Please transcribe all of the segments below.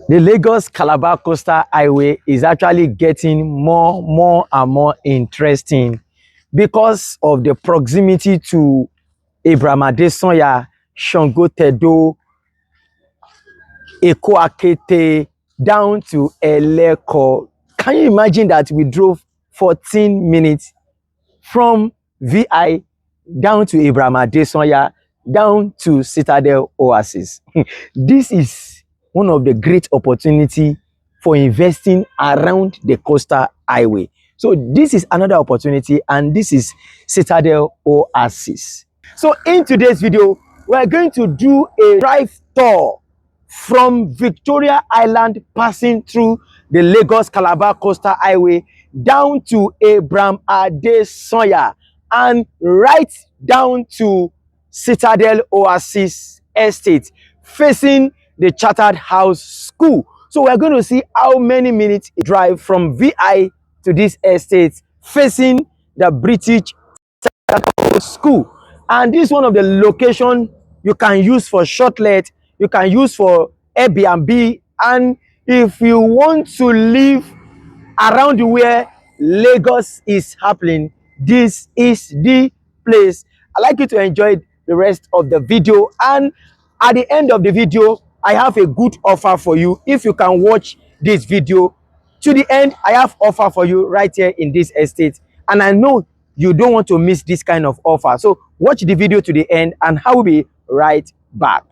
The Lagos Calabar Coastal Highway is actually getting more and more interesting because of the proximity to Abraham Adesanya, Shango Tedo, Eko Akete, down to Eleko. Can you imagine that we drove 14 minutes from VI down to Abraham Adesanya, down to Citadel Oasis? This is one of the great opportunity for investing around the coastal highway. So this is another opportunity, and this is Citadel Oasis. So in today's video, we're going to do a drive tour from Victoria Island, passing through the Lagos Calabar Coastal Highway down to Abraham Adesanya and right down to Citadel Oasis Estate, facing the Chartered House School. So we're going to see how many minutes it drive from VI to this estate, facing the British School. And this is one of the location you can use for shortlet, you can use for Airbnb, and if you want to live around where Lagos is happening, this is the place. I'd like you to enjoy the rest of the video, and at the end of the video, I have a good offer for you. If you can watch this video to the end, I have offer for you right here in this estate, and I know you don't want to miss this kind of offer. So watch the video to the end, and I will be right back.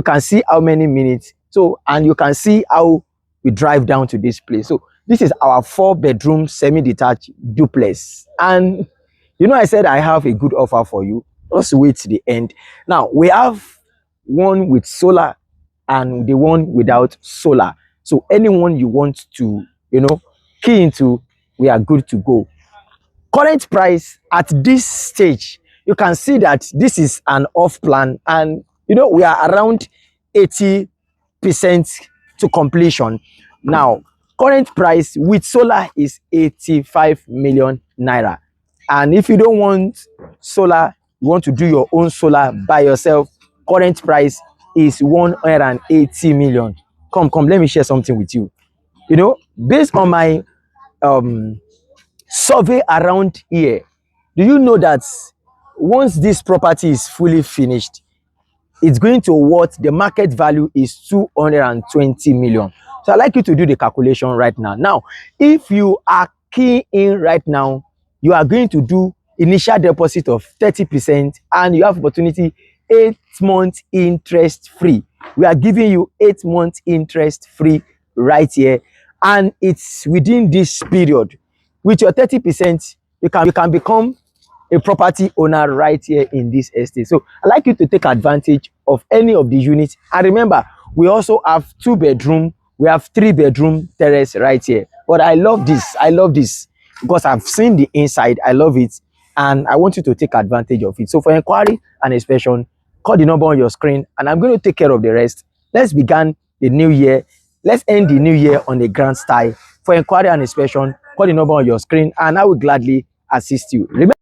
can see how many minutes. So, and you can see how we drive down to this place. So this is our 4-bedroom semi-detached duplex. And you know, I said I have a good offer for you. Just wait to the end. Now, we have one with solar and the one without solar. So anyone you want to, you know, key into, we are good to go. Current price at this stage, you can see that this is an off plan, and you know, we are around 80% to completion. Now, current price with solar is 85 million naira. And if you don't want solar, you want to do your own solar by yourself, current price is 180 million. Come, let me share something with you. You know, based on my survey around here, do you know that once this property is fully finished, it's going to what the market value is 220 million. So I'd like you to do the calculation right now. Now, if you are keying in right now, you are going to do initial deposit of 30%, and you have opportunity 8 months interest free. We are giving you 8 months interest free right here, and it's within this period. With your 30%, you can become a property owner right here in this estate. So I'd like you to take advantage of any of the units. And remember, we also have 2-bedroom, we have 3-bedroom terrace right here. But I love this because I've seen the inside. I love it, and I want you to take advantage of it. So for inquiry and inspection, call the number on your screen, and I'm going to take care of the rest. Let's begin the new year. Let's end the new year on a grand style. For inquiry and inspection, call the number on your screen, and I will gladly assist you. Remember